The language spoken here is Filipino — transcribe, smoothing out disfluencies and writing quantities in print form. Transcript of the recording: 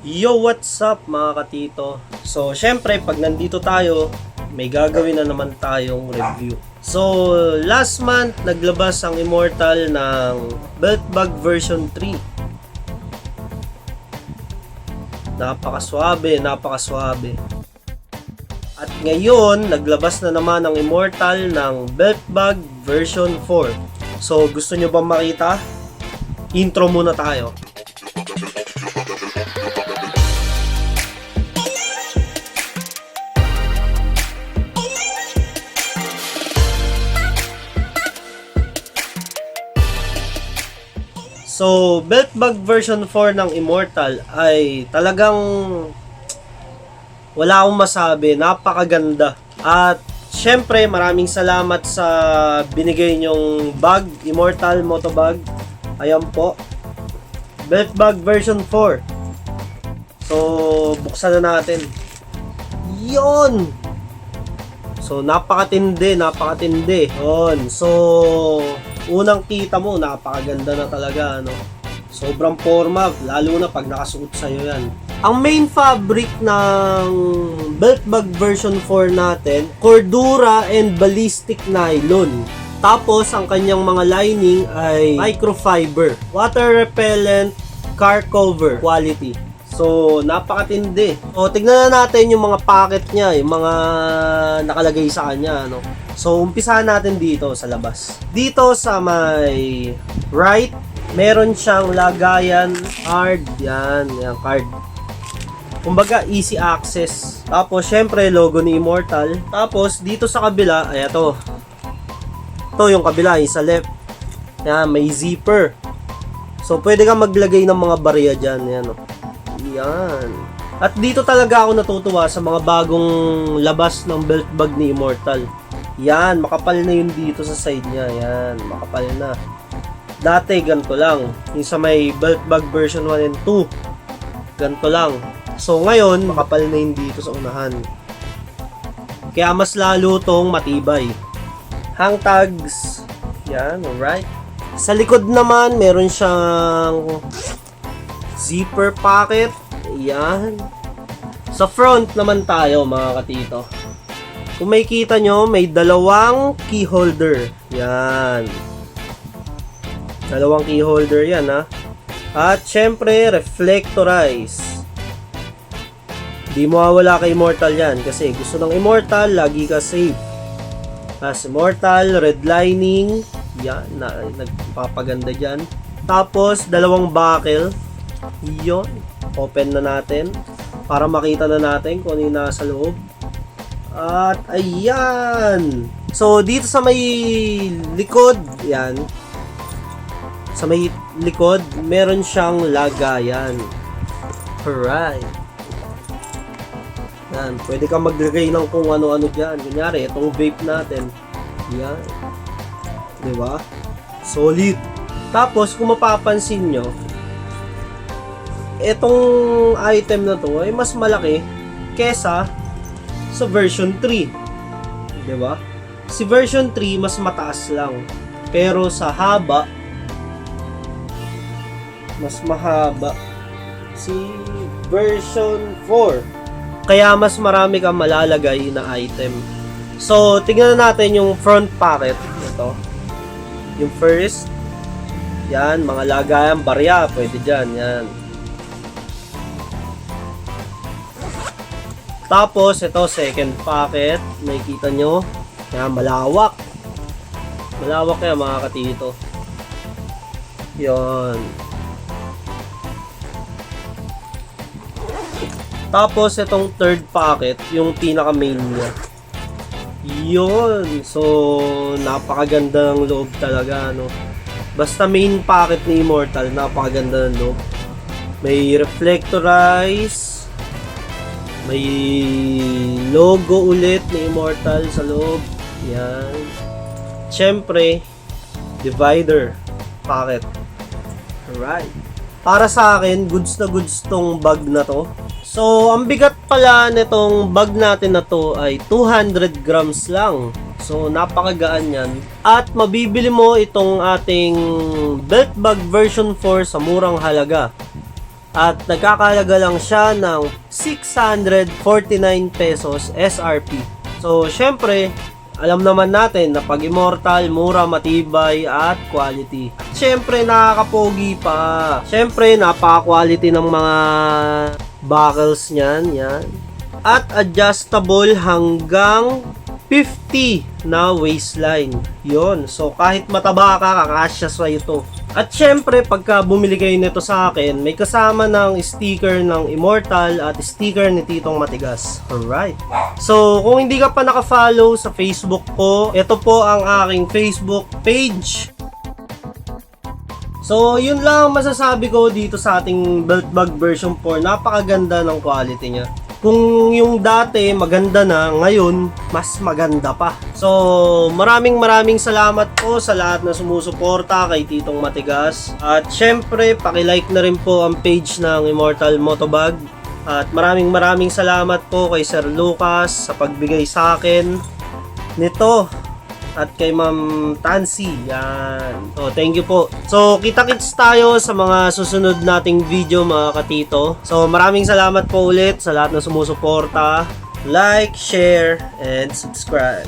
Yo, what's up mga katito? So, syempre, pag nandito tayo, may gagawin na naman tayong review. So, last month, naglabas ang Immortal ng Belt Bag version 3. Napakaswabe. At ngayon, naglabas na naman ang Immortal ng Belt Bag version 4. So, gusto nyo bang makita? Intro muna tayo. So, Belt Bag version 4 ng Immortal ay talagang wala akong masabi, napakaganda. At syempre, maraming salamat sa binigay nyong bag, Immortal Moto Bag. Ayan po, Belt Bag version 4. So, buksan na natin. Yon! So, napakatindi. Yon. So, unang kita mo, napakaganda na talaga, ano. Sobrang forma, lalo na pag nakasuot sa'yo yan. Ang main fabric ng Belt Bag version 4 natin, Cordura and Ballistic Nylon. Tapos, ang kanyang mga lining ay microfiber, water repellent, car cover quality. So, napakatindi. O, tignan na natin yung mga packet niya, yung mga nakalagay sa kanya, ano. So, umpisahan natin dito sa labas. Dito sa may right, meron siyang lagayan card. Yan card. Kumbaga, easy access. Tapos, syempre, logo ni Immortal. Tapos, dito sa kabila, ay ito. Ito yung kabila, yung sa left. Yan, may zipper. So, pwede kang maglagay ng mga barya dyan. Yan, o. Yan. At dito talaga ako natutuwa sa mga bagong labas ng belt bag ni Immortal. Yan, makapal na yun dito sa side niya. Yan, makapal na. Dati, ganito lang. Yung sa may belt bag version 1 and 2, ganito lang. So, ngayon, makapal na yun dito sa unahan. Kaya mas lalo tong matibay. Hang tags. Yan, alright. Sa likod naman, meron siyang zipper pocket. Yan. Sa front naman tayo, mga katito. Kung may kita nyo, may dalawang key holder. Yan. Dalawang key holder yan, ha. At syempre, reflectorize. Di mawawala kay Immortal yan. Kasi gusto ng Immortal, lagi ka safe. As Immortal, red lining. Yan, nagpapaganda dyan. Tapos, dalawang buckle. Yun. Open na natin. Para makita na natin kung ano yung nasa loob. At ayan. So dito sa may likod, yan. Sa may likod, meron siyang lagayan. Alright. Yan, pwede kang maglagay ng kung ano-ano diyan. Kunyari, itong vape natin. Yan. 'Di ba? Solid. Tapos kung mapapansin nyo, itong item na to ay mas malaki kesa sa version 3. 'Di ba? Si version 3 mas mataas lang. Pero sa haba, mas mahaba si version 4. Kaya mas marami kang malalagay na item. So, tingnan natin yung front pocket. Ito. Yung first. Yan, mga lagayan, barya. Pwede dyan. Yan. Tapos, ito, second pocket. Nakikita nyo. Yan, malawak. Malawak yan, mga katito. Yan. Tapos, itong third pocket, yung pinaka-main niya. Yun. So, napakaganda ng loob talaga, no? Basta main pocket ni Immortal, napakaganda ng loob. May reflectorize. May logo ulit ni Immortal sa loob. Yan. Siyempre, divider pocket. Alright. Para sa akin, goods na goods tong bag na to. So, ang bigat pala nitong bag natin na to ay 200 grams lang. So, napakagaan yan. At mabibili mo itong ating belt bag version 4 sa murang halaga. At nagkakalaga lang siya ng 649 pesos SRP. So, syempre, alam naman natin na pag Immortal, mura, matibay, at quality. At syempre, nakakapogi pa. Syempre, napaka-quality ng mga buckles niyan. Yan. At adjustable hanggang 50 na waistline. Yon. So, kahit mataba ka, kakasya sa ito. At syempre, pagka bumili kayo nito sa akin, may kasama ng sticker ng Immortal at sticker ni Titong Matigas. Alright. So, kung hindi ka pa naka-follow sa Facebook ko, ito po ang aking Facebook page. So, yun lang masasabi ko dito sa ating belt bag version 4. Napakaganda ng quality niya. Kung yung dati maganda na, ngayon mas maganda pa. So, maraming salamat po sa lahat na sumusuporta kay Titong Matigas. At syempre, paki-like na rin po ang page ng Immortal Motobag. At maraming salamat po kay Sir Lucas sa pagbigay sa akin nito. At kay Ma'am Tansy. Yan. So, thank you po. So, kita-kits tayo sa mga susunod nating video mga katito. So, maraming salamat po ulit sa lahat na sumusuporta. Like, share, and subscribe.